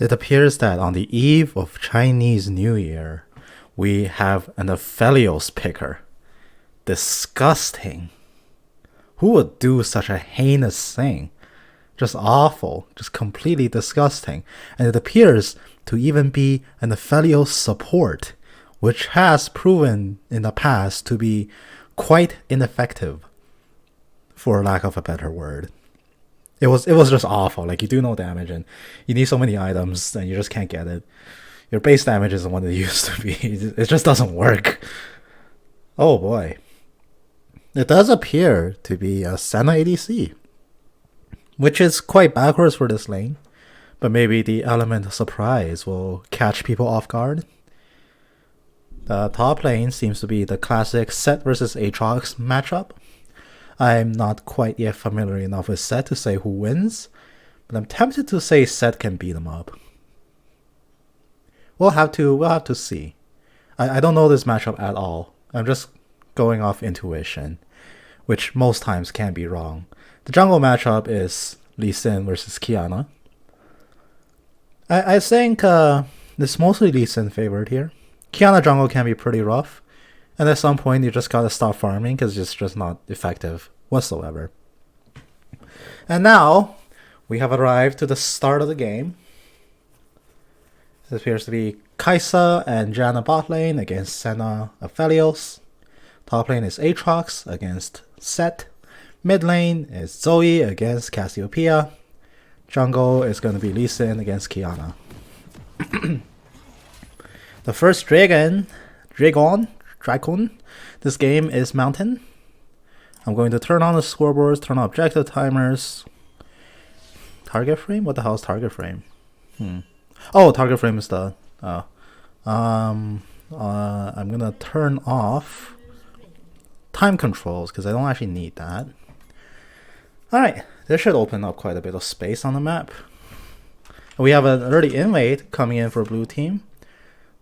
It appears that on the eve of Chinese New Year, we have an Aphelios picker. Disgusting. Who would do such a heinous thing? Just awful, just completely disgusting. And it appears to even be an Aphelios support, which has proven in the past to be quite ineffective, for lack of a better word. It was just awful. Like, you do no damage and you need so many items and you just can't get it. Your base damage isn't what it used to be. It just doesn't work. Oh boy. It does appear to be a Senna ADC, which is quite backwards for this lane, but maybe the element of surprise will catch people off guard. The top lane seems to be the classic Sett versus Aatrox matchup. I'm not quite yet familiar enough with Sett to say who wins, but I'm tempted to say Sett can beat him up. We'll have to see. I don't know this matchup at all. I'm just going off intuition, which most times can be wrong. The jungle matchup is Lee Sin versus Qiyana. I think it's mostly Lee Sin favored here. Qiyana jungle can be pretty rough, and at some point you just gotta stop farming because it's just not effective whatsoever. And now we have arrived to the start of the game. It appears to be Kai'Sa and Janna bot lane against Senna Aphelios. Top lane is Aatrox against Sett. Mid lane is Zoe against Cassiopeia. Jungle is going to be Lee Sin against Qiyana. The first Dragon. This game is Mountain. I'm going to turn on the scoreboards, turn on objective timers. Target frame? What the hell is target frame? Oh, target frame is the... I'm gonna turn off time controls because I don't actually need that. Alright, this should open up quite a bit of space on the map. We have an early invade coming in for blue team.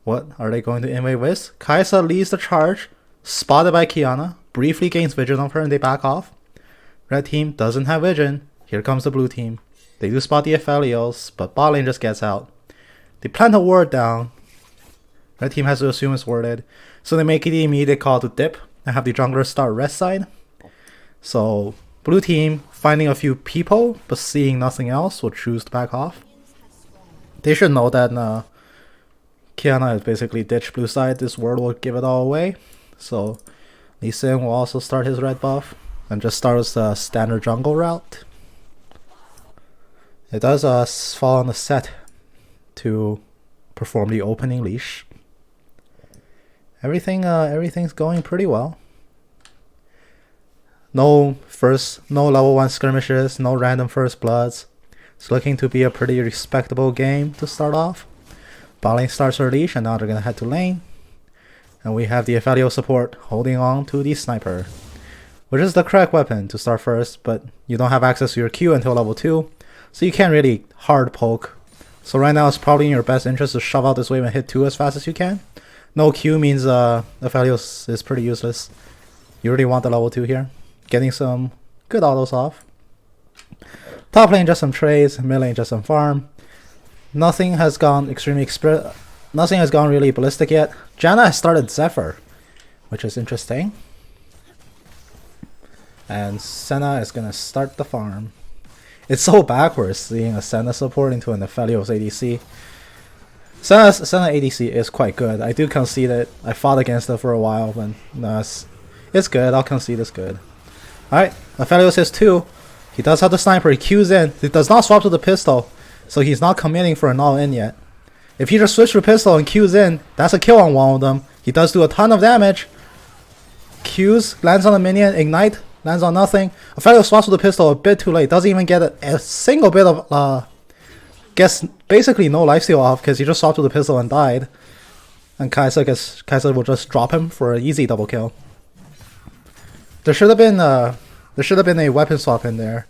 What are they going to invade with? Kai'Sa leads the charge, spotted by Qiyana, briefly gains vision of her and they back off. Red team doesn't have vision. Here comes the blue team. They do spot the Aphelios, but bot lane just gets out. They plant a ward down. Red team has to assume it's warded. So they make it the immediate call to dip and have the jungler start rest side. So blue team, finding a few people, but seeing nothing else, will choose to back off. They should know that Qiyana is basically ditch blue side. This ward will give it all away. So Lee Sin will also start his red buff and just starts the standard jungle route. It does fall on the Sett to perform the opening leash. Everything's going pretty well. No level 1 skirmishes, no random first bloods. It's looking to be a pretty respectable game to start off. Bot lane starts her leash and now they're gonna head to lane. And we have the Aphelios support holding on to the sniper, which is the correct weapon to start first, but you don't have access to your Q until level 2, so you can't really hard poke. So right now it's probably in your best interest to shove out this wave and hit 2 as fast as you can. No Q means Aphelios is pretty useless. You really want the level 2 here. Getting some good autos off. Top lane just some trades, mid lane just some farm. Nothing has gone really ballistic yet. Janna has started Zephyr, which is interesting. And Senna is gonna start the farm. It's so backwards seeing a Senna support into an Aphelios ADC. Senna ADC is quite good. I do concede it. I fought against it for a while, but no, it's good. I'll concede it's good. Alright, Aphelios has 2. He does have the sniper. He Qs in. He does not swap to the pistol, so he's not committing for an all-in yet. If he just switched to pistol and Qs in, that's a kill on one of them. He does do a ton of damage. Qs, lands on a minion, ignite, lands on nothing. Aphelios swaps with the pistol a bit too late. Doesn't even get a single bit of, gets basically no lifesteal off because he just swapped with the pistol and died. And Kai'Sa will just drop him for an easy double kill. There should have been a weapon swap in there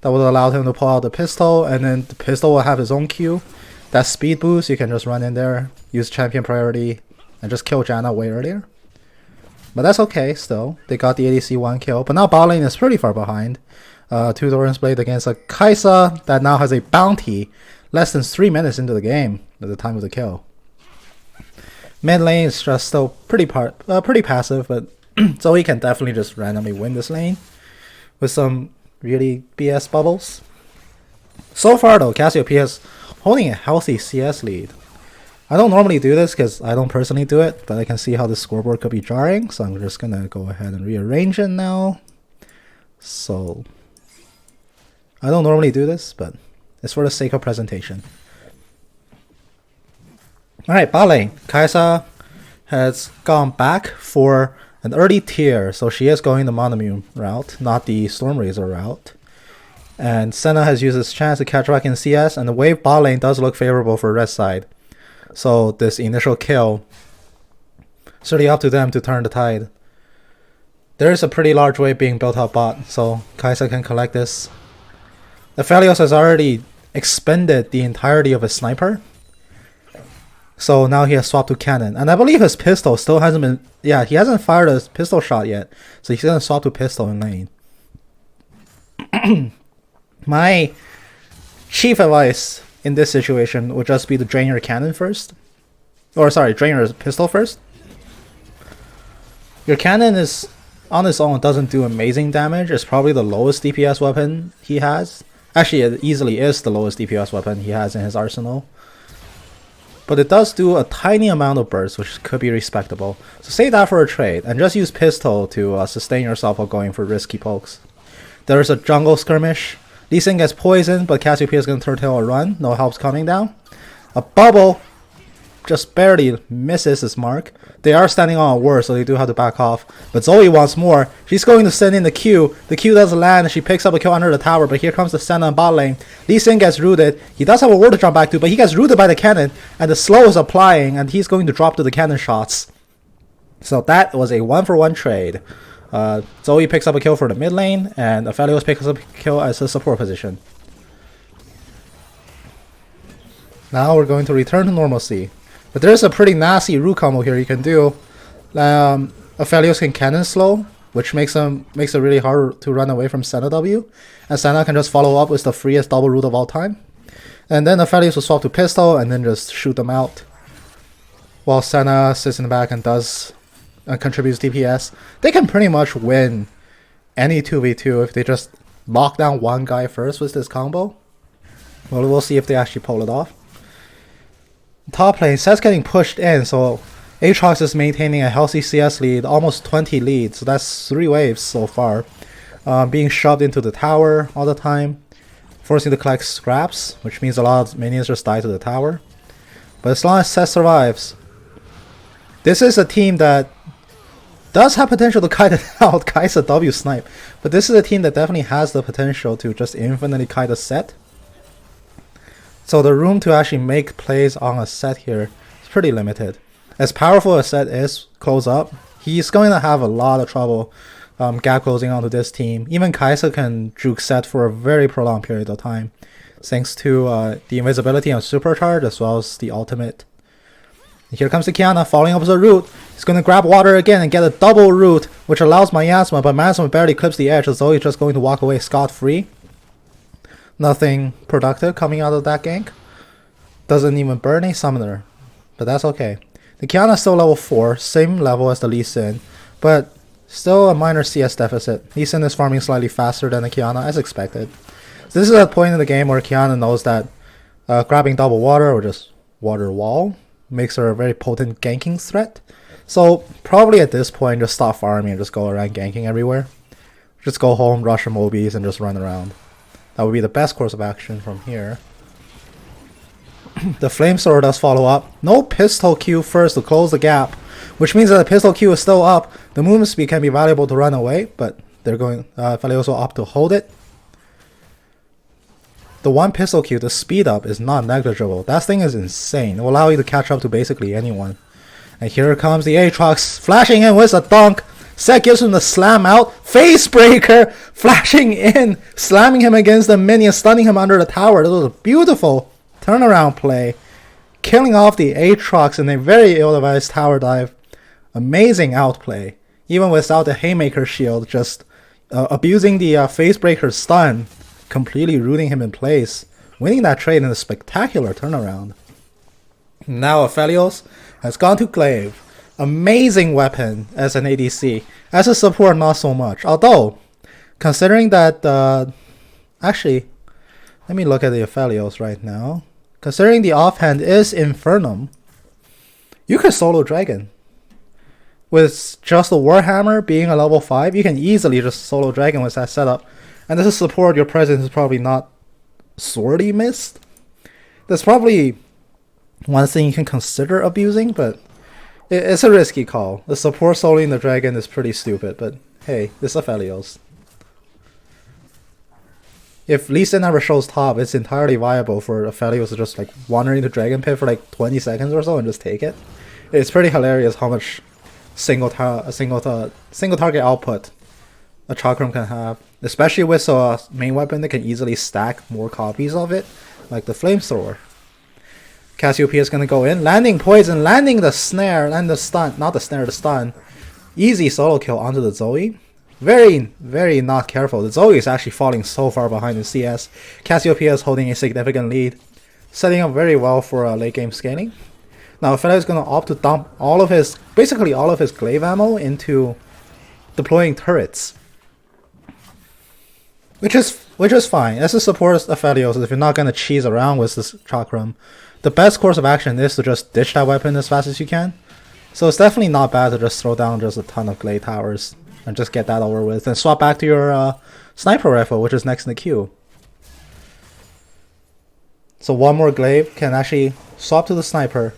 that would allow him to pull out the pistol, and then the pistol will have his own Q. That speed boost, you can just run in there, use champion priority, and just kill Janna way earlier. But that's okay still. They got the ADC 1 kill, but now bot lane is pretty far behind. 2 Doran's Blade against a Kai'Sa that now has a bounty less than 3 minutes into the game at the time of the kill. Mid lane is just still pretty passive, but Zoe can definitely just randomly win this lane with some really BS bubbles. So far though, Cassiopeia is holding a healthy CS lead. I don't normally do this because I don't personally do it, but I can see how the scoreboard could be jarring, so I'm just gonna go ahead and rearrange it now. So I don't normally do this, but it's for the sake of presentation. Alright, bot lane. Kai'Sa has gone back for an early tier, so she is going the Monomune route, not the Stormrazor route. And Senna has used this chance to catch back in CS, and the wave bot lane does look favorable for red side. So this initial kill, it's really up to them to turn the tide. There is a pretty large wave being built up bot, so Kai'Sa can collect this. Aphelios has already expended the entirety of his sniper, so now he has swapped to cannon. And I believe his pistol still hasn't been... Yeah, he hasn't fired a pistol shot yet, so he's going to swap to pistol in lane. My chief advice in this situation would just be to drain your cannon first. Or sorry, drain your pistol first. Your cannon is, on its own, doesn't do amazing damage. It's probably the lowest DPS weapon he has. Actually, it easily is the lowest DPS weapon he has in his arsenal. But it does do a tiny amount of burst, which could be respectable. So save that for a trade, and just use pistol to sustain yourself while going for risky pokes. There is a jungle skirmish. Lee Sin gets poisoned, but Cassiopeia is going to turn tail and run. No help's coming down. A bubble just barely misses his mark. They are standing on a ward, so they do have to back off. But Zoe wants more. She's going to send in the Q. The Q doesn't land, and she picks up a kill under the tower, but here comes the Senna in bot lane. Lee Sin gets rooted. He does have a ward to jump back to, but he gets rooted by the cannon, and the slow is applying, and he's going to drop to the cannon shots. So that was a 1-for-1 trade. Zoe picks up a kill for the mid lane, and Aphelios picks up a kill as a support position. Now we're going to return to normalcy. But there's a pretty nasty root combo here you can do. Aphelios can cannon slow, which makes it really hard to run away from Senna W. And Senna can just follow up with the freest double root of all time. And then Aphelios will swap to pistol and then just shoot them out. While Senna sits in the back and does contributes DPS. They can pretty much win any 2v2 if they just lock down one guy first with this combo. Well, we'll see if they actually pull it off. Top lane, Seth's getting pushed in, so Aatrox is maintaining a healthy CS lead, almost 20 leads, so that's 3 waves so far. Being shoved into the tower all the time, forcing to collect scraps, which means a lot of minions just die to the tower. But as long as Seth survives, this is a team that does have potential to kite it out. Kai'Sa W snipe, but this is a team that definitely has the potential to just infinitely kite a set. So the room to actually make plays on a set here is pretty limited. As powerful as Seth is close up, he's going to have a lot of trouble gap closing onto this team. Even Kai'Sa can juke Seth for a very prolonged period of time, thanks to the invisibility and supercharge as well as the ultimate. Here comes the Qiyana falling up as a root. He's going to grab water again and get a double root, which allows Miasma, but Miasma barely clips the edge, so Zoe's just going to walk away scot-free. Nothing productive coming out of that gank. Doesn't even burn a summoner, but that's okay. The Qiyana is still level 4, same level as the Lee Sin, but still a minor CS deficit. Lee Sin is farming slightly faster than the Qiyana, as expected. So this is a point in the game where Qiyana knows that grabbing double water or just water wall makes her a very potent ganking threat. So probably at this point just stop farming and just go around ganking everywhere. Just go home, rush some OBs and just run around. That would be the best course of action from here. The Flamethrower does follow up. No pistol Q first to close the gap, which means that the pistol Q is still up. The movement speed can be valuable to run away, but they're going. Aphelios will opt to hold it. The one pistol Q, the speed up, is not negligible. That thing is insane. It will allow you to catch up to basically anyone. And here comes the Aatrox flashing in with a dunk. Seth gives him the slam out. Facebreaker flashing in, slamming him against the minion, stunning him under the tower. This was a beautiful turnaround play, killing off the Aatrox in a very ill-advised tower dive. Amazing outplay, even without the Haymaker shield, just abusing the Facebreaker stun, completely rooting him in place winning that trade in a spectacular turnaround. Now Aphelios has gone to Glaive. Amazing weapon as an ADC. As a support, not so much. Although, considering that... actually, let me look at the Aphelios right now. Considering the offhand is Infernum, you could solo Dragon. With just the Warhammer being a level 5, you can easily just solo Dragon with that setup. And this is support, your presence is probably not sorely missed. That's probably one thing you can consider abusing, but it's a risky call. The support soloing the Dragon is pretty stupid, but hey, this is Aphelios. If Lee Sin never shows top, it's entirely viable for Aphelios to just like wander into Dragon Pit for like 20 seconds or so and just take it. It's pretty hilarious how much single target output a Chakram can have, especially with a main weapon that can easily stack more copies of it, like the Flamethrower. Cassiopeia is gonna go in, landing poison, landing the snare, and the stun, not the snare, the stun. Easy solo kill onto the Zoe. Very, very not careful. The Zoe is actually falling so far behind in CS. Cassiopeia is holding a significant lead, setting up very well for late game scaling. Now Aphelios is going to opt to dump basically all of his glaive ammo into deploying turrets. Which is fine. As a support Aphelios, if you're not going to cheese around with this Chakram, the best course of action is to just ditch that weapon as fast as you can. So it's definitely not bad to just throw down just a ton of glaive towers and just get that over with, and swap back to your sniper rifle, which is next in the queue. So one more glaive can actually swap to the sniper.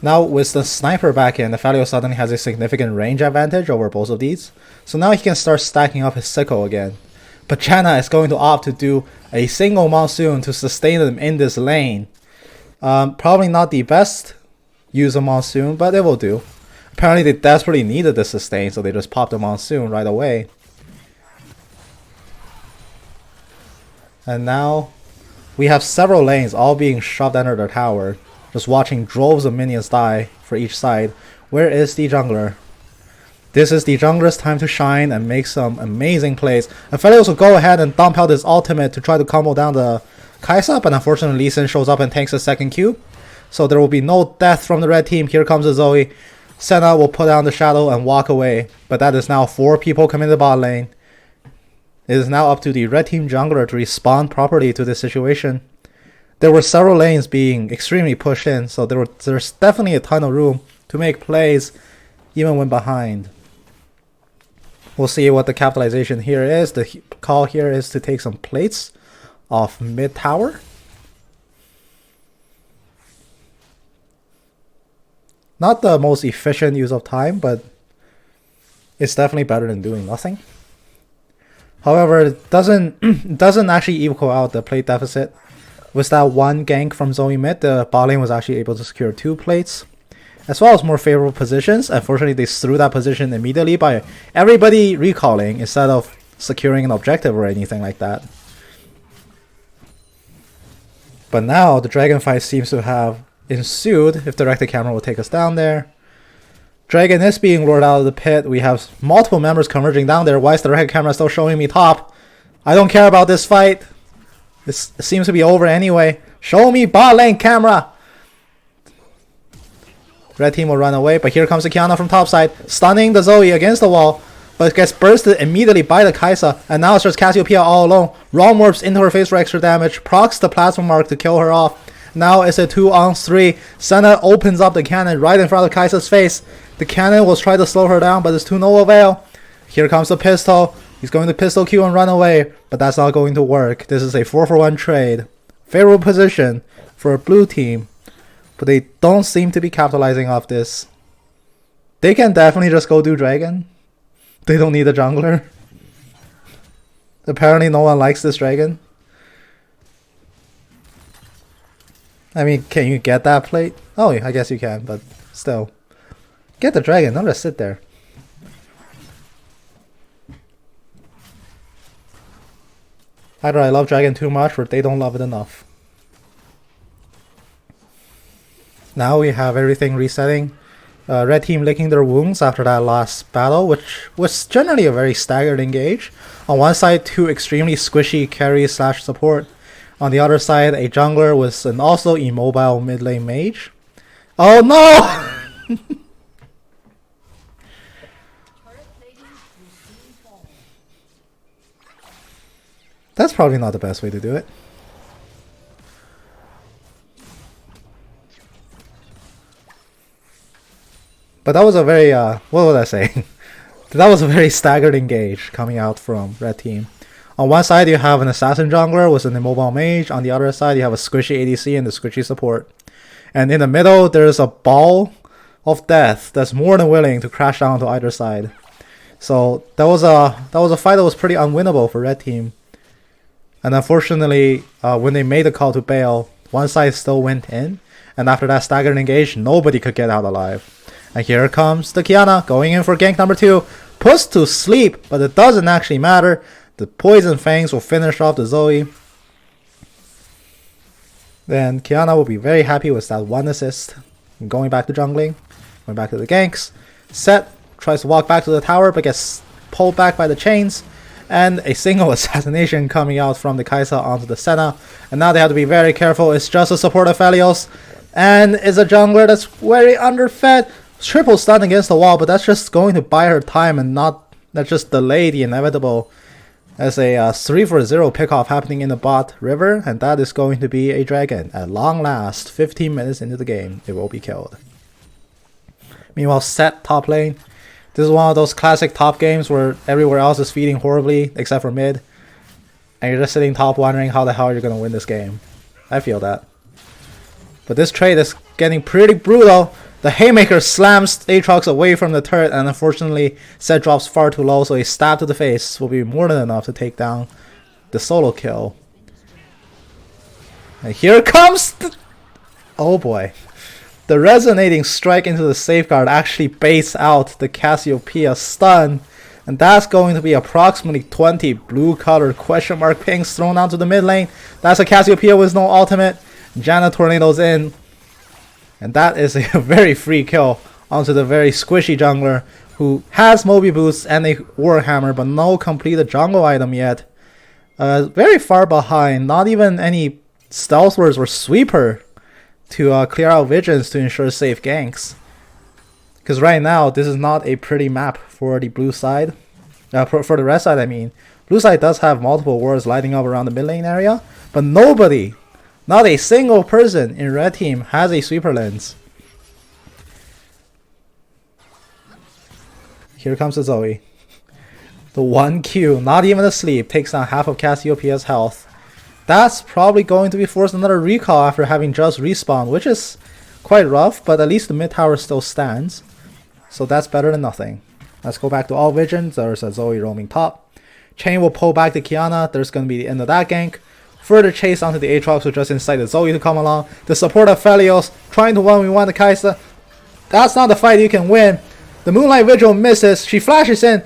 Now with the sniper back in, Aphelios suddenly has a significant range advantage over both of these. So now he can start stacking up his sickle again. But Janna is going to opt to do a single monsoon to sustain them in this lane. Probably not the best use of monsoon, but it will do. Apparently they desperately needed the sustain, so they just popped the monsoon right away. And now we have several lanes all being shoved under the tower, just watching droves of minions die for each side. Where is the jungler? This is the jungler's time to shine and make some amazing plays. Aphelios will go ahead and dump out his ultimate to try to combo down the Kai'Sa, but unfortunately Lee Sin shows up and tanks a second Q. So there will be no death from the red team. Here comes the Zoe. Senna will put down the shadow and walk away. But that is now 4 people coming to the bot lane. It is now up to the red team jungler to respond properly to this situation. There were several lanes being extremely pushed in, so there's definitely a ton of room to make plays even when behind. We'll see what the capitalization here is. The call here is to take some plates off mid tower. Not the most efficient use of time, but it's definitely better than doing nothing. However, it doesn't actually equal out the plate deficit. With that one gank from Zoe mid, the bot lane was actually able to secure 2 plates, as well as more favorable positions. Unfortunately, they threw that position immediately by everybody recalling instead of securing an objective or anything like that. But now the dragon fight seems to have ensued. If directed camera will take us down there. Dragon is being lured out of the pit. We have multiple members converging down there. Why is the directed camera still showing me top? I don't care about this fight. This seems to be over anyway. Show me bot lane camera. Red team will run away, but here comes the Qiyana from topside, stunning the Zoe against the wall, but gets bursted immediately by the Kai'Sa, and now it's just Cassiopeia all alone. Rom warps into her face for extra damage, procs the plasma mark to kill her off. Now it's a 2-on-3. Senna opens up the cannon right in front of Kai'Sa's face. The cannon will try to slow her down, but it's to no avail. Here comes the pistol. He's going to pistol Q and run away, but that's not going to work. This is a 4-for-1 trade. Favorable position for a blue team, but they don't seem to be capitalizing off this. They can definitely just go do dragon. They don't need a jungler. Apparently no one likes this dragon. I mean, can you get that plate? Oh, I guess you can, but still. Get the dragon, don't just sit there. Either I love dragon too much or they don't love it enough. Now we have everything resetting. Red team licking their wounds after that last battle, which was generally a very staggered engage. On one side, two extremely squishy carry slash support. On the other side, a jungler with an also immobile mid lane mage. Oh no! That's probably not the best way to do it. But that was a very, what was I saying? That was a very staggered engage coming out from Red Team. On one side, you have an assassin jungler with an immobile mage. On the other side, you have a squishy ADC and the squishy support. And in the middle, there's a ball of death that's more than willing to crash down to either side. So that was a fight that was pretty unwinnable for Red Team. And unfortunately, when they made the call to bail, one side still went in. And after that staggered engage, nobody could get out alive. And here comes the Qiyana going in for gank number 2. Puts to sleep, but it doesn't actually matter. The Poison Fangs will finish off the Zoe. Then Qiyana will be very happy with that 1 assist. Going back to jungling. Going back to the ganks. Sett tries to walk back to the tower, but gets pulled back by the chains. And a single assassination coming out from the Kai'Sa onto the Senna. And now they have to be very careful. It's just a support of Aphelios. And it's a jungler that's very underfed. Triple stun against the wall, but that's just going to buy her time and not that just delay the inevitable. As a 3-for-0 pickoff happening in the bot river, and that is going to be a dragon. At long last, 15 minutes into the game, it will be killed. Meanwhile, Sett top lane. This is one of those classic top games where everywhere else is feeding horribly except for mid. And you're just sitting top wondering how the hell you're going to win this game. I feel that. But this trade is getting pretty brutal. The Haymaker slams Aatrox away from the turret, and unfortunately, Sett drops far too low, so a stab to the face will be more than enough to take down the solo kill. And here comes the... Oh boy. The resonating strike into the safeguard actually baits out the Cassiopeia stun, and that's going to be approximately 20 blue-colored question mark pings thrown onto the mid lane. That's a Cassiopeia with no ultimate. Janna tornadoes in. And that is a very free kill onto the very squishy jungler who has Moby Boots and a Warhammer, but no completed jungle item yet. Very far behind, not even any stealth words or sweeper to clear out visions to ensure safe ganks. Because right now, this is not a pretty map for the blue side. For the red side, I mean. Blue side does have multiple wards lighting up around the mid lane area, but nobody... Not a single person in red team has a sweeper lens. Here comes the Zoe. The 1Q, not even asleep, takes down half of Cassiopeia's health. That's probably going to be forced another recall after having just respawned, which is quite rough, but at least the mid tower still stands. So that's better than nothing. Let's go back to all visions. There's a Zoe roaming top. Chain will pull back the Qiyana. There's going to be the end of that gank. Further chase onto the Aatrox, who just incite the Zoe to come along. The support of Aphelios trying to 1v1 the Kai'Sa. That's not the fight you can win. The Moonlight Vigil misses. She flashes in.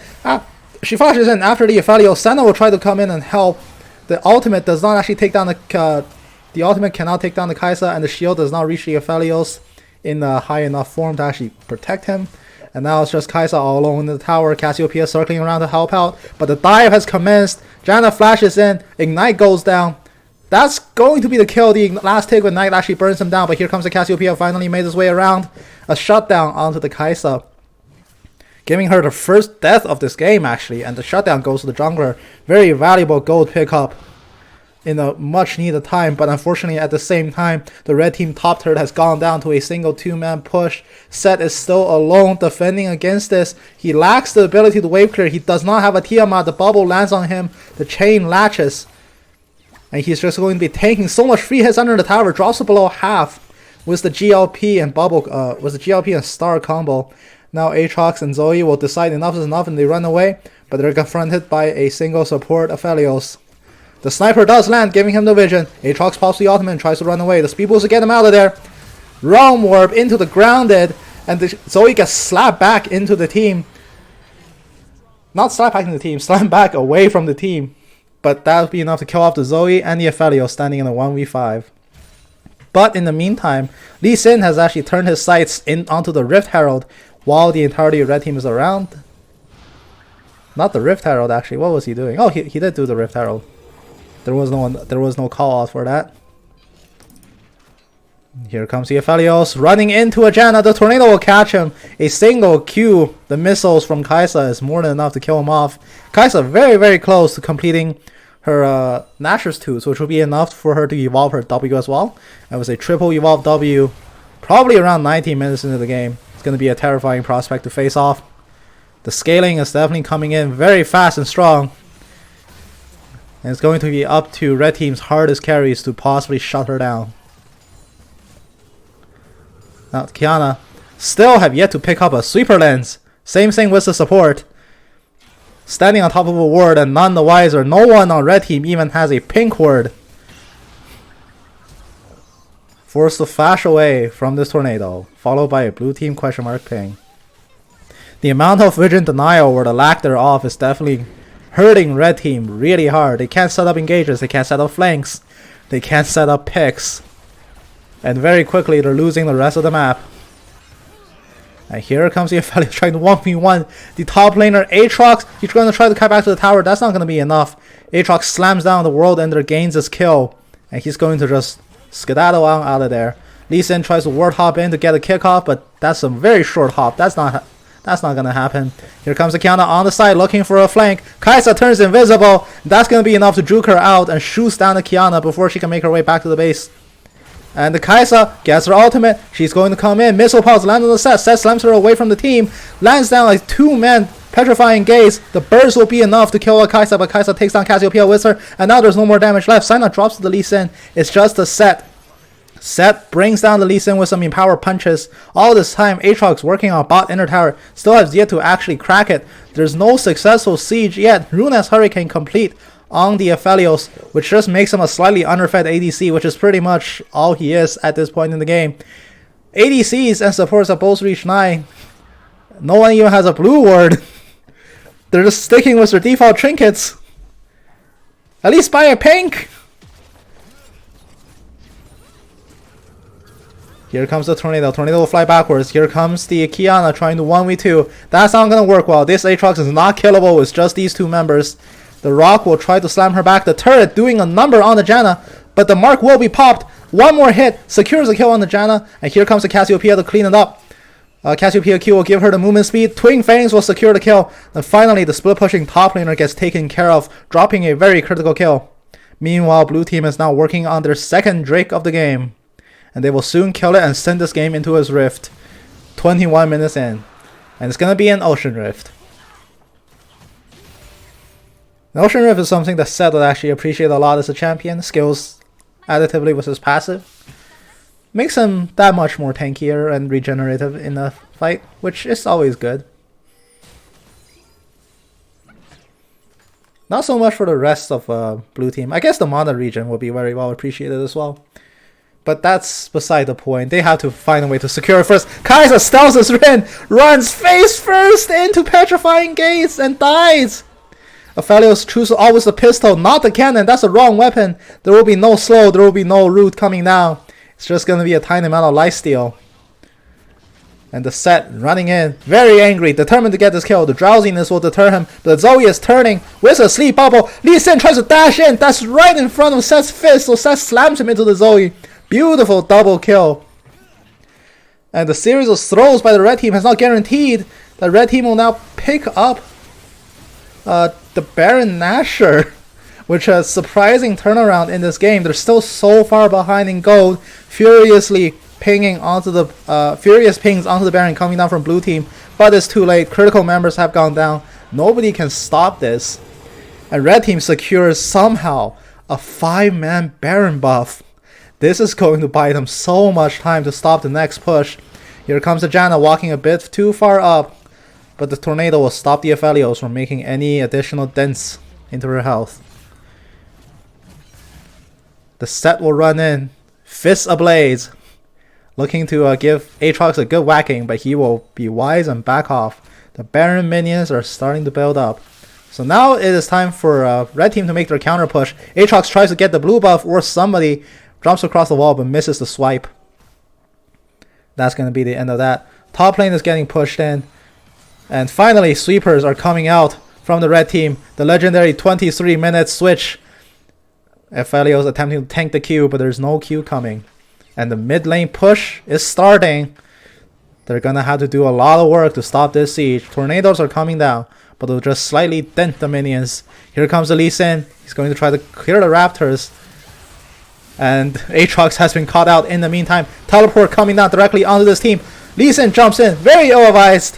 She flashes in after the Aphelios. Senna will try to come in and help. The ultimate does not actually take down the ultimate cannot take down the Kai'Sa, and the shield does not reach the Aphelios in a high enough form to actually protect him. And now it's just Kai'Sa all alone in the tower. Cassiopeia circling around to help out, but the dive has commenced. Janna flashes in. Ignite goes down. That's going to be the kill. The last take with Ignite actually burns him down, but here comes the Cassiopeia, finally made his way around. A shutdown onto the Kai'Sa, giving her the first death of this game actually, and the shutdown goes to the jungler. Very valuable gold pickup in a much needed time, but unfortunately at the same time, the red team top turret has gone down to a single 2-man push. Sett is still alone defending against this. He lacks the ability to wave clear. He does not have a Tiamat. The bubble lands on him. The chain latches. And he's just going to be taking so much free hits under the tower. Drops to below half with the GLP and bubble, with the GLP and star combo. Now Aatrox and Zoe will decide enough is enough and they run away. But they're confronted by a single support Aphelios. The sniper does land, giving him the vision. Aatrox pops the ultimate and tries to run away. The speed boost to get him out of there. Realm Warp into the grounded. And the Zoe gets slapped back into the team. Not slapped back into the team, slammed back away from the team. But that would be enough to kill off the Zoe and the Aphelios standing in a 1v5. But in the meantime, Lee Sin has actually turned his sights onto the Rift Herald while the entirety of red team is around. Not the Rift Herald, actually. What was he doing? Oh, he did do the Rift Herald. There was no call out for that. Here comes the Aphelios running into a Janna. The Tornado will catch him. A single Q, the missiles from Kai'Sa, is more than enough to kill him off. Kai'Sa very, very close to completing her Nashor's Tooth, which will be enough for her to evolve her W as well. It was a triple evolve W, probably around 19 minutes into the game. It's going to be a terrifying prospect to face off. The scaling is definitely coming in very fast and strong. And it's going to be up to red team's hardest carries to possibly shut her down. Now, Qiyana still have yet to pick up a sweeper lens. Same thing with the support. Standing on top of a ward and none the wiser. No one on red team even has a pink ward. Forced to flash away from this tornado, followed by a blue team question mark ping. The amount of vision denial or the lack thereof is definitely hurting red team really hard. They can't set up engages, they can't set up flanks, they can't set up picks. And very quickly they're losing the rest of the map. And here comes the Aphelios trying to 1v1 the top laner Aatrox. He's going to try to cut back to the tower. That's not going to be enough. Aatrox slams down the World Ender, gains his kill. And he's going to just skedaddle out of there. Lee Sin tries to ward hop in to get a kickoff, but that's a very short hop. That's not going to happen. Here comes the Qiyana on the side looking for a flank. Kai'Sa turns invisible. That's going to be enough to juke her out and shoots down the Qiyana before she can make her way back to the base. And the Kai'Sa gets her ultimate. She's going to come in. Missile pulse lands on the Set. Set slams her away from the team. Lands down like 2-man petrifying gaze. The burst will be enough to kill a Kai'Sa, but Kai'Sa takes down Cassiopeia with her. And now there's no more damage left. Syna drops to the Lee Sin. It's just the Set. Set brings down the Lee Sin with some empower punches. All this time, Aatrox working on bot inner tower still has yet to actually crack it. There's no successful siege yet. Runa's Hurricane complete on the Aphelios, which just makes him a slightly underfed ADC, which is pretty much all he is at this point in the game. ADCs and supports have both reached 9. No one even has a blue ward. They're just sticking with their default trinkets. At least buy a pink! Here comes the Tornado. Tornado will fly backwards. Here comes the Qiyana trying to 1v2. That's not going to work well. This Aatrox is not killable with just these two members. The Rock will try to slam her back. The turret doing a number on the Janna, but the mark will be popped. One more hit secures a kill on the Janna, and here comes the Cassiopeia to clean it up. Cassiopeia Q will give her the movement speed. Twin Fangs will secure the kill. And finally, the split pushing top laner gets taken care of, dropping a very critical kill. Meanwhile, blue team is now working on their second Drake of the game. And they will soon kill it and send this game into its rift. 21 minutes in. And it's going to be an Ocean Rift. The Ocean Rift is something that Seth would actually appreciate a lot as a champion. Skills additively with his passive. Makes him that much more tankier and regenerative in the fight, which is always good. Not so much for the rest of blue team. I guess the Mana region will be very well appreciated as well. But that's beside the point. They have to find a way to secure it first. Kai'Sa stealths his Rin, runs face first into Petrifying Gaze and dies. Aphelios chooses always the pistol, not the cannon. That's the wrong weapon. There will be no slow. There will be no root coming down. It's just going to be a tiny amount of lifesteal. And the Set running in, very angry, determined to get this kill. The drowsiness will deter him, but Zoe is turning with a sleep bubble. Lee Sin tries to dash in. That's right in front of Set's fist, so Set slams him into the Zoe. Beautiful double kill. And the series of throws by the red team has not guaranteed that red team will now pick up the Baron Nashor, which has surprising turnaround in this game. They're still so far behind in gold, furiously pinging onto the furious pings onto the Baron coming down from blue team, but it's too late. Critical members have gone down. Nobody can stop this. And red team secures somehow a 5-man Baron buff. This is going to buy them so much time to stop the next push. Here comes the Janna walking a bit too far up, but the Tornado will stop the Aphelios from making any additional dents into her health. The Set will run in, fists ablaze, looking to give Aatrox a good whacking, but he will be wise and back off. The Baron minions are starting to build up. So now it is time for red team to make their counter push. Aatrox tries to get the blue buff or somebody Jumps across the wall but misses the swipe. That's going to be the end of that. Top lane is getting pushed in. And finally, sweepers are coming out from the red team. The legendary 23-minute switch. Aphelios attempting to tank the Q, but there's no Q coming. And the mid lane push is starting. They're going to have to do a lot of work to stop this siege. Tornadoes are coming down, but they'll just slightly dent the minions. Here comes the Lee Sin. He's going to try to clear the Raptors. And Aatrox has been caught out in the meantime. Teleport coming down directly onto this team. Lee Sin jumps in, very ill-advised.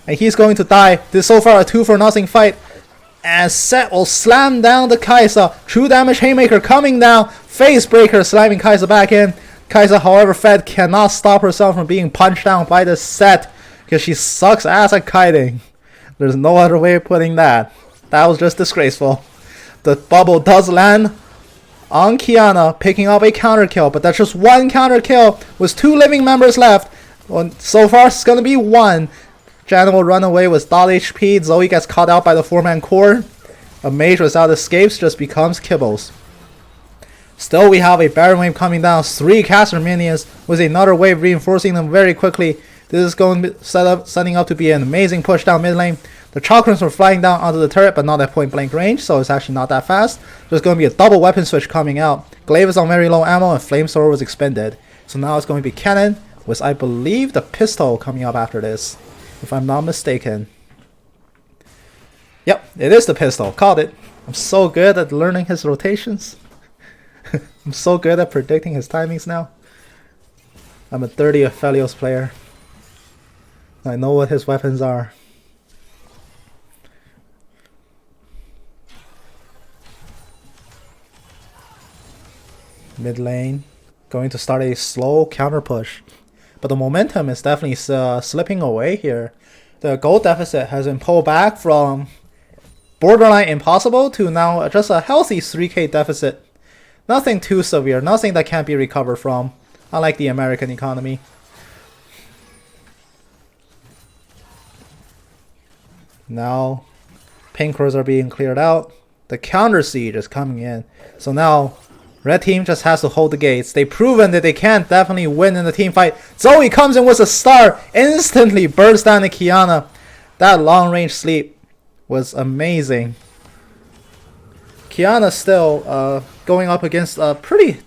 And he's going to die. This is so far a 2-for-0 fight. And Set will slam down the Kai'Sa. True damage Haymaker coming down. Face Breaker slamming Kai'Sa back in. Kai'Sa, however fed, cannot stop herself from being punched down by the Set. Because she sucks ass at kiting. There's no other way of putting that. That was just disgraceful. The bubble does land on Qiyana, picking up a counter kill. But that's just one counter kill with 2 living members left. Well, so far it's going to be 1. Janna will run away with dot HP. Zoe gets caught out by the 4-man core. A mage without escapes just becomes kibbles. Still, we have a Baron wave coming down. 3 caster minions with another wave reinforcing them very quickly. This is going to be setting up to be an amazing push down mid lane. The Chakrams were flying down onto the turret, but not at point blank range, so it's actually not that fast. There's going to be a double weapon switch coming out. Glaive is on very low ammo, and Flamethrower was expended. So now it's going to be Cannon, with I believe the pistol coming up after this, if I'm not mistaken. Yep, it is the pistol. Called it. I'm so good at learning his rotations. I'm so good at predicting his timings now. I'm a 30 Aphelios player. I know what his weapons are. Mid lane. Going to start a slow counter push. But the momentum is definitely slipping away here. The gold deficit has been pulled back from borderline impossible to now just a healthy 3k deficit. Nothing too severe, nothing that can't be recovered from, unlike the American economy. Now, pinkers are being cleared out. The counter siege is coming in. So now, red team just has to hold the gates. They've proven that they can definitely win in the team fight. Zoe comes in with a star, instantly bursts down to Qiyana. That long range sleep was amazing. Qiyana still going up against a pretty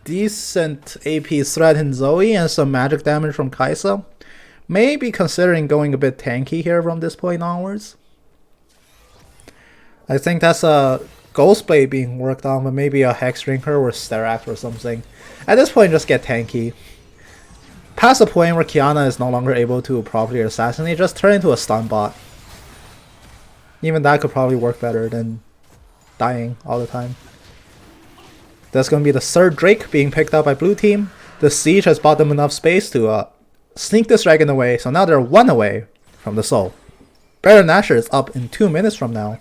decent AP threat in Zoe and some magic damage from Kai'Sa. Maybe considering going a bit tanky here from this point onwards. I think that's a Ghostblade being worked on, but maybe a Hex Drinker or Sterak or something. At this point, just get tanky. Past the point where Qiyana is no longer able to properly assassinate, just turn into a stun bot. Even that could probably work better than dying all the time. That's going to be the third Drake being picked up by blue team. The siege has bought them enough space to sneak this dragon away, so now they're 1 away from the soul. Baron Nashor is up in 2 minutes from now.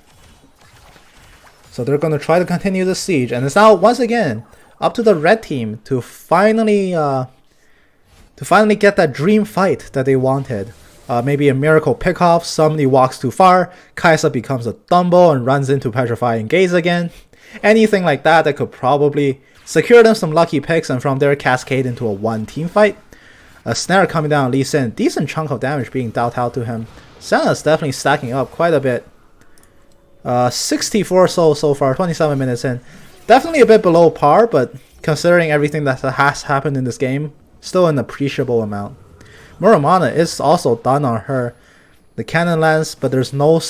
So they're going to try to continue the siege, and it's now once again up to the red team to finally get that dream fight that they wanted. Maybe a miracle pickoff, somebody walks too far, Kai'Sa becomes a Dumbo and runs into Petrifying Gaze again. Anything like that that could probably secure them some lucky picks and from there cascade into a 1 team fight. A snare coming down Lee Sin, decent chunk of damage being dealt out to him. Senna's definitely stacking up quite a bit. 64 souls so far, 27 minutes in. Definitely a bit below par, but considering everything that has happened in this game, still an appreciable amount. Muramana is also done on her. The cannon lands, but there's no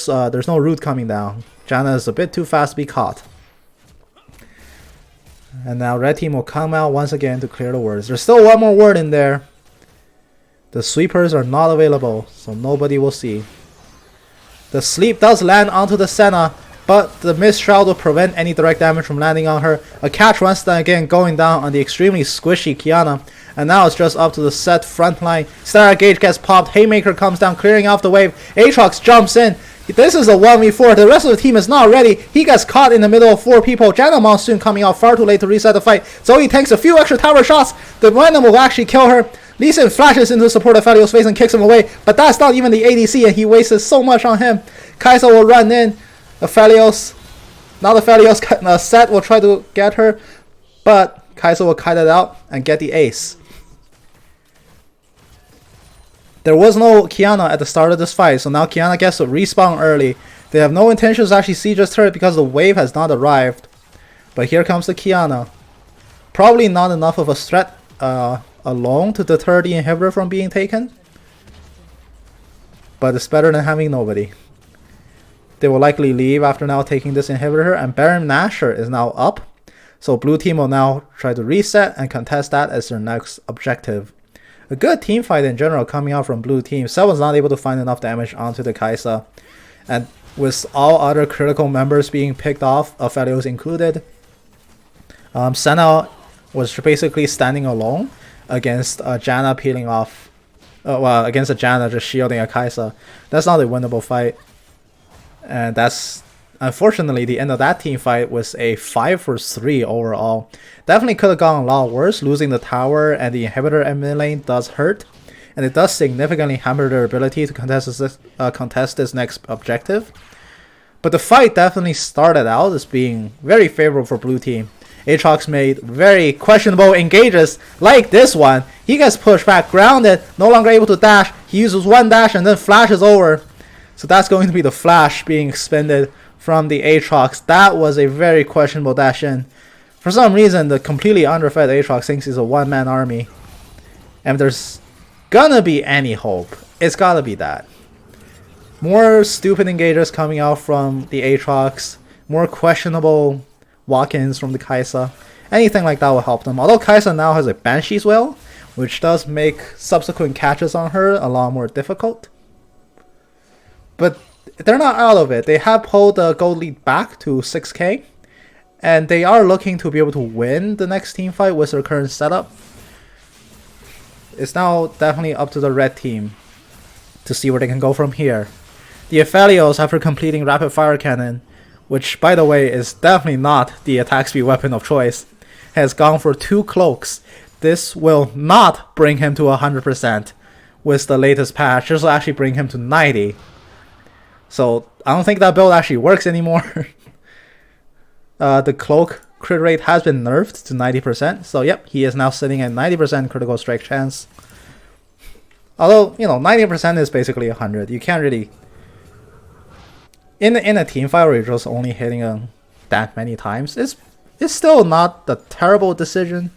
root coming down. Janna is a bit too fast to be caught. And now red team will come out once again to clear the wards. There's still 1 more ward in there. The sweepers are not available, so nobody will see. The sleep does land onto the Senna, but the Mist Shroud will prevent any direct damage from landing on her. A catch once again going down on the extremely squishy Qiyana. And now it's just up to the set front line. Sterak Gage gets popped. Haymaker comes down, clearing off the wave. Aatrox jumps in. This is a 1v4. The rest of the team is not ready. He gets caught in the middle of 4 people. Janna Monsoon coming out far too late to reset the fight. Zoe takes a few extra tower shots. The Venom will actually kill her. Lee Sin flashes into the support of Aphelios' face and kicks him away. But that's not even the ADC, and he wasted so much on him. Kai'Sa will run in. Aphelios. Now the Aphelios Set will try to get her. But Kai'Sa will kite it out and get the ace. There was no Qiyana at the start of this fight, so now Qiyana gets to respawn early. They have no intentions to actually siege this turret because the wave has not arrived. But here comes the Qiyana. Probably not enough of a threat alone to deter the inhibitor from being taken. But it's better than having nobody. They will likely leave after now taking this inhibitor, and Baron Nashor is now up. So blue team will now try to reset and contest that as their next objective. A good team fight in general coming out from blue team. Cell was not able to find enough damage onto the Kai'Sa. And with all other critical members being picked off, Aphelios included, Senna was basically standing alone against Janna peeling off. Against a Janna just shielding a Kai'Sa. That's not a winnable fight. And that's unfortunately the end of that team fight was a 5-for-3 overall. Definitely could have gone a lot worse. Losing the tower and the inhibitor in mid lane does hurt. And it does significantly hamper their ability to contest this next objective. But the fight definitely started out as being very favorable for blue team. Aatrox made very questionable engages like this one. He gets pushed back, grounded, no longer able to dash. He uses one dash and then flashes over. So that's going to be the flash being expended from the Aatrox. That was a very questionable dash in. For some reason, the completely underfed Aatrox thinks he's a one-man army. And if there's gonna be any hope, it's gotta be that. More stupid engages coming out from the Aatrox. More questionable walk-ins from the Kai'Sa. Anything like that will help them. Although Kai'Sa now has a Banshee's Wail, which does make subsequent catches on her a lot more difficult. But they're not out of it. They have pulled the gold lead back to 6k. And they are looking to be able to win the next team fight with their current setup. It's now definitely up to the red team to see where they can go from here. The Aphelios, after completing Rapid Fire Cannon, which by the way is definitely not the attack speed weapon of choice, has gone for 2 cloaks. This will not bring him to 100% with the latest patch. This will actually bring him to 90. So I don't think that build actually works anymore. The cloak crit rate has been nerfed to 90%. So yep, he is now sitting at 90% critical strike chance. Although, you know, 90% is basically 100. You can't really... In a team fight where you're just only hitting that many times, it's still not a terrible decision.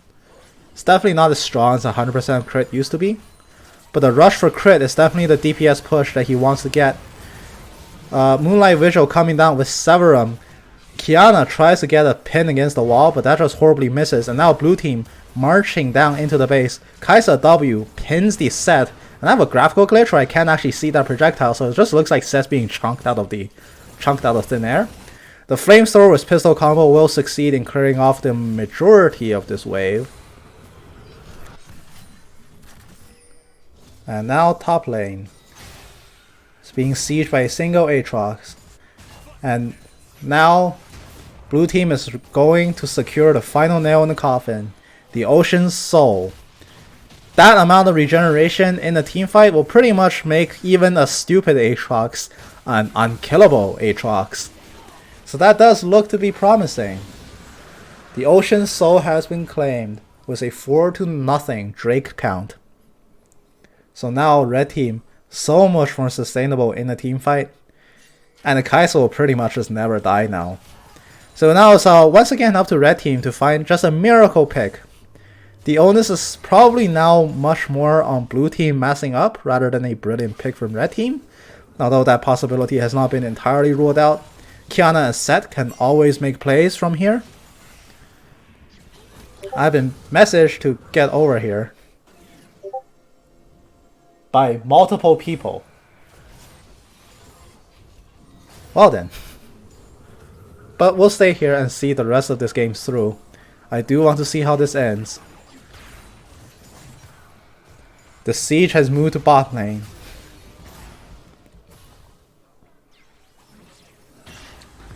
It's definitely not as strong as 100% crit used to be. But the rush for crit is definitely the DPS push that he wants to get. Moonlight Vigil coming down with Severum. Qiyana tries to get a pin against the wall, but that just horribly misses. And now blue team marching down into the base. Kai'Sa W pins the Set. And I have a graphical glitch where I can't actually see that projectile, so it just looks like Set's being chunked out of thin air. The Flamethrower with pistol combo will succeed in clearing off the majority of this wave. And now top lane. It's being sieged by a single Aatrox. And now blue team is going to secure the final nail in the coffin. The Ocean's Soul. That amount of regeneration in a team fight will pretty much make even a stupid Aatrox an unkillable Aatrox. So that does look to be promising. The Ocean's Soul has been claimed with a 4-0 Drake count. So now red team so much more sustainable in a team fight. And the Kai'Sa will pretty much just never die now. So now it's once again up to red team to find just a miracle pick. The onus is probably now much more on blue team messing up rather than a brilliant pick from red team. Although that possibility has not been entirely ruled out. Qiyana and Set can always make plays from here. I've been messaged to get over here by multiple people. Well then. But we'll stay here and see the rest of this game through. I do want to see how this ends. The siege has moved to bot lane.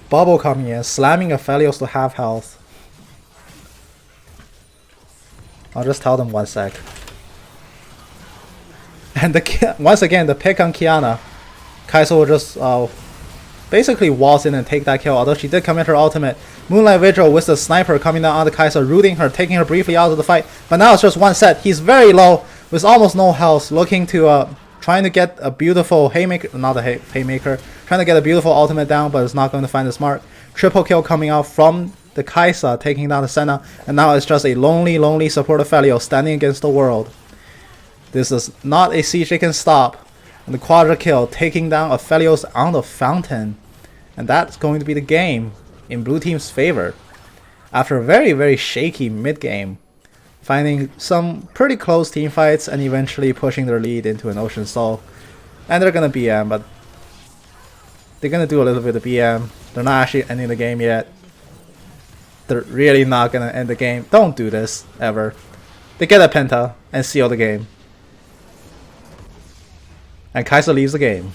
Bubble coming in, slamming Aphelios to half health. I'll just tell them 1 sec. And once again, the pick on Qiyana. Kai'Sa will just basically waltz in and take that kill, although she did commit her ultimate. Moonlight Vigil with the sniper coming down on the Kai'Sa, rooting her, taking her briefly out of the fight. But now it's just one set. He's very low with almost no health, looking to trying to get a beautiful haymaker, not a haymaker, trying to get a beautiful ultimate down, but it's not going to find its mark. Triple kill coming out from the Kai'Sa, taking down the Senna, and now it's just a lonely support of Aphelios standing against the world. This is not a siege they can stop. And the quadra kill, taking down Aphelios on the fountain. And that's going to be the game in blue team's favor. After a very shaky mid game, finding some pretty close team fights and eventually pushing their lead into an Ocean Soul. And they're gonna BM, but they're gonna do a little bit of BM. They're not actually ending the game yet. They're really not gonna end the game. Don't do this, ever. They get a Penta and seal the game. And Kai'Sa leaves the game.